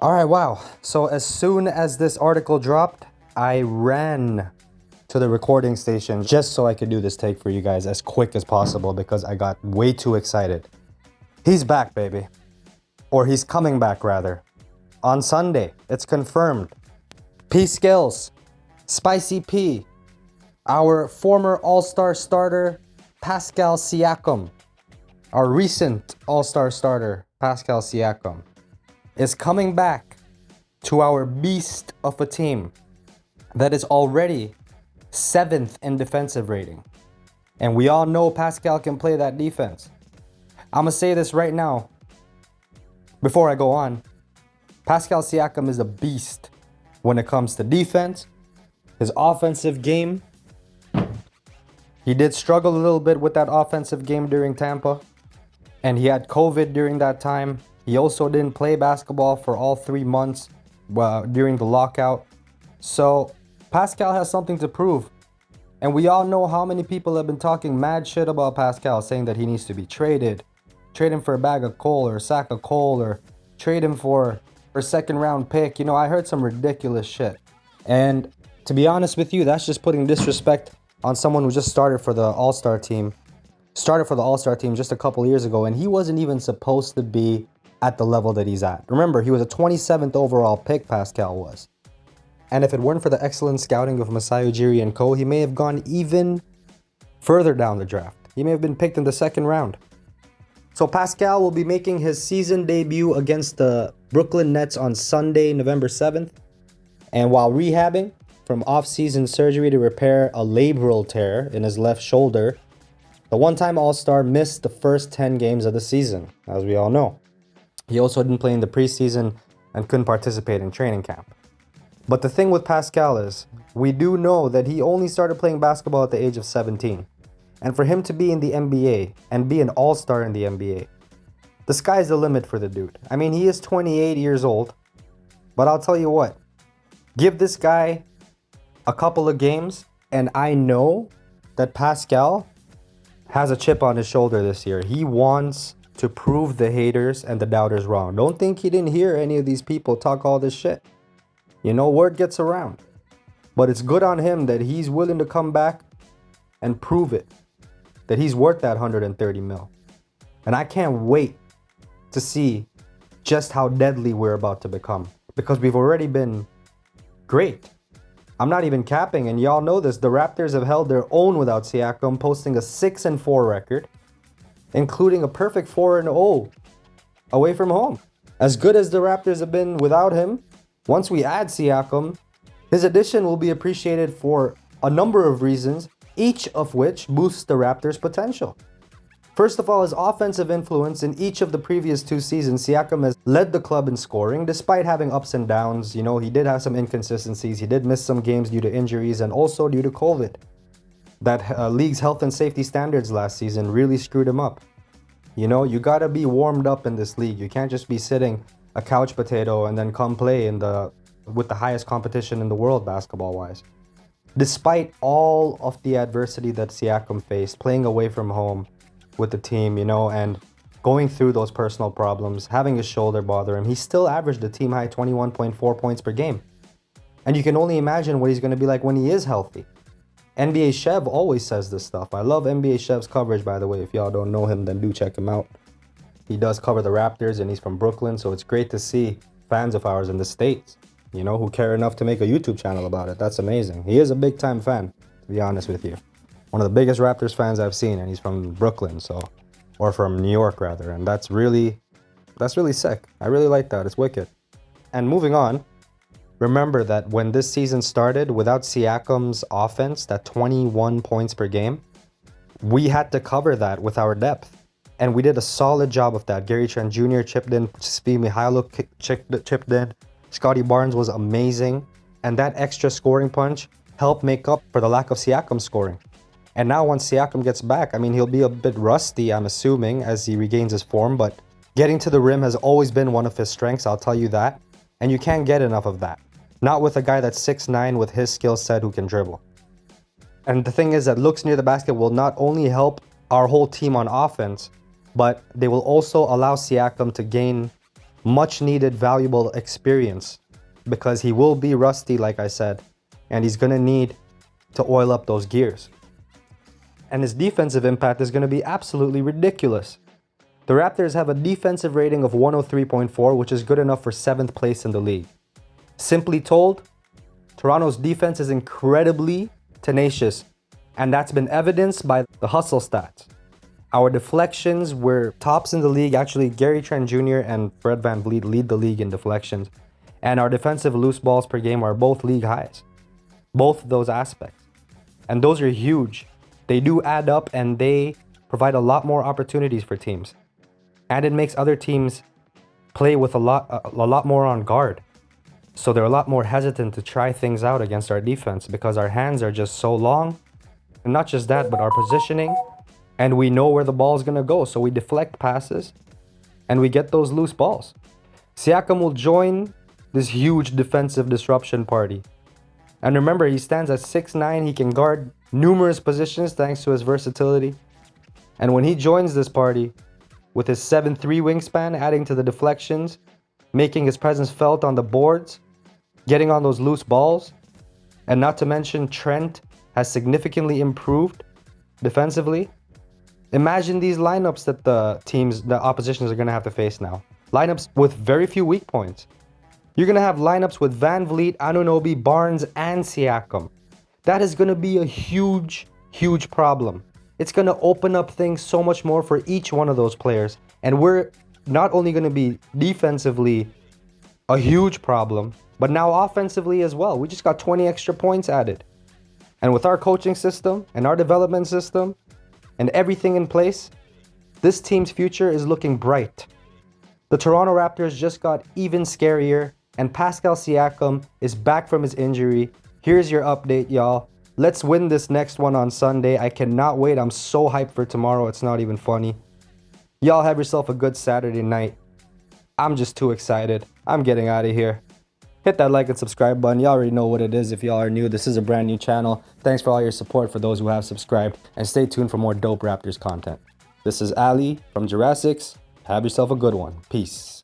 All right, wow. So as soon as this article dropped, I ran to the recording station just so I could do this take for you guys as quick as possible because I got way too excited. He's back, baby. Or he's coming back, rather. On Sunday, it's confirmed. P Skills, Spicy P, our former All-Star starter, Pascal Siakam, our recent All-Star starter, Pascal Siakam, is coming back to our beast of a team that is already 7th in defensive rating. And we all know Pascal can play that defense. I'm going to say this right now before I go on. Pascal Siakam is a beast when it comes to defense, his offensive game. He did struggle a little bit with that offensive game during Tampa, and he had COVID during that time. He also didn't play basketball for all 3 months during the lockout. So Pascal has something to prove. And we all know how many people have been talking mad shit about Pascal, saying that he needs to be traded. Trade him for a bag of coal or a sack of coal, or trade him for a second round pick. You know, I heard some ridiculous shit. And to be honest with you, that's just putting disrespect on someone who just started for the All-Star team. Started for the All-Star team just a couple years ago, and he wasn't even supposed to be at the level that he's at. Remember, he was a 27th overall pick, Pascal was. And if it weren't for the excellent scouting of Masai Ujiri and co, he may have gone even further down the draft. He may have been picked in the second round. So Pascal will be making his season debut against the Brooklyn Nets on Sunday, November 7th. And while rehabbing from off-season surgery to repair a labral tear in his left shoulder, the one-time All-Star missed the first 10 games of the season, as we all know. He also didn't play in the preseason and couldn't participate in training camp. But the thing with Pascal is, we do know that he only started playing basketball at the age of 17. And for him to be in the NBA and be an all-star in the NBA, the sky's the limit for the dude. I mean, he is 28 years old, but I'll tell you what, give this guy a couple of games, and I know that Pascal has a chip on his shoulder this year. He wants to prove the haters and the doubters wrong. Don't think he didn't hear any of these people talk all this shit. You know, word gets around. But it's good on him that he's willing to come back and prove it, that he's worth that 130 mil. And I can't wait to see just how deadly we're about to become, because we've already been great. I'm not even capping, and y'all know this. The Raptors have held their own without Siakam, posting a 6-4 record, including a perfect 4-0 away from home. As good as the Raptors have been without him, once we add Siakam, his addition will be appreciated for a number of reasons, each of which boosts the Raptors' potential. First of all, his offensive influence. In each of the previous 2 seasons, Siakam has led the club in scoring, despite having ups and downs. You know, he did have some inconsistencies. He did miss some games due to injuries and also due to COVID. That league's health and safety standards last season really screwed him up. You know, you gotta be warmed up in this league. You can't just be sitting a couch potato and then come play with the highest competition in the world basketball-wise. Despite all of the adversity that Siakam faced, playing away from home with the team, you know, and going through those personal problems, having his shoulder bother him, he still averaged a team-high 21.4 points per game. And you can only imagine what he's going to be like when he is healthy. NBA Chev always says this stuff. I love NBA Chev's coverage, by the way. If y'all don't know him, then do check him out. He does cover the Raptors, and he's from Brooklyn, so it's great to see fans of ours in the States, you know, who care enough to make a YouTube channel about it. That's amazing. He is a big-time fan, to be honest with you. One of the biggest Raptors fans I've seen, and he's from Brooklyn, or from New York, rather, and that's really sick. I really like that. It's wicked. And moving on, remember that when this season started, without Siakam's offense, that 21 points per game, we had to cover that with our depth. And we did a solid job of that. Gary Trent Jr. chipped in, Svi Mihailuk chipped in, Scotty Barnes was amazing. And that extra scoring punch helped make up for the lack of Siakam scoring. And now once Siakam gets back, I mean, he'll be a bit rusty, I'm assuming, as he regains his form. But getting to the rim has always been one of his strengths, I'll tell you that. And you can't get enough of that. Not with a guy that's 6'9" with his skill set who can dribble. And the thing is that looks near the basket will not only help our whole team on offense, but they will also allow Siakam to gain much needed, valuable experience because he will be rusty, like I said, and he's going to need to oil up those gears. And his defensive impact is going to be absolutely ridiculous. The Raptors have a defensive rating of 103.4, which is good enough for 7th place in the league. Simply told, Toronto's defense is incredibly tenacious, and that's been evidenced by the hustle stats. Our deflections were tops in the league. Actually, Gary Trent Jr. and Fred VanVleet lead the league in deflections. And our defensive loose balls per game are both league highs. Both of those aspects. And those are huge. They do add up and they provide a lot more opportunities for teams. And it makes other teams play with a lot more on guard. So they're a lot more hesitant to try things out against our defense because our hands are just so long. And not just that, but our positioning. And we know where the ball is going to go. So we deflect passes and we get those loose balls. Siakam will join this huge defensive disruption party. And remember, he stands at 6'9". He can guard numerous positions thanks to his versatility. And when he joins this party with his 7'3" wingspan, adding to the deflections, making his presence felt on the boards, getting on those loose balls, and not to mention Trent has significantly improved defensively. Imagine these lineups that the oppositions are going to have to face now. Lineups with very few weak points. You're going to have lineups with VanVleet, Anunoby, Barnes, and Siakam. That is going to be a huge, huge problem. It's going to open up things so much more for each one of those players. And we're not only going to be defensively a huge problem, but now offensively as well. We just got 20 extra points added. And with our coaching system and our development system and everything in place, this team's future is looking bright. The Toronto Raptors just got even scarier, and Pascal Siakam is back from his injury. Here's your update, y'all. Let's win this next one on Sunday. I cannot wait. I'm so hyped for tomorrow. It's not even funny. Y'all have yourself a good Saturday night. I'm just too excited. I'm getting out of here. Hit that like and subscribe button. Y'all already know what it is if y'all are new. This is a brand new channel. Thanks for all your support for those who have subscribed. And stay tuned for more dope Raptors content. This is Ali from Jurassics. Have yourself a good one. Peace.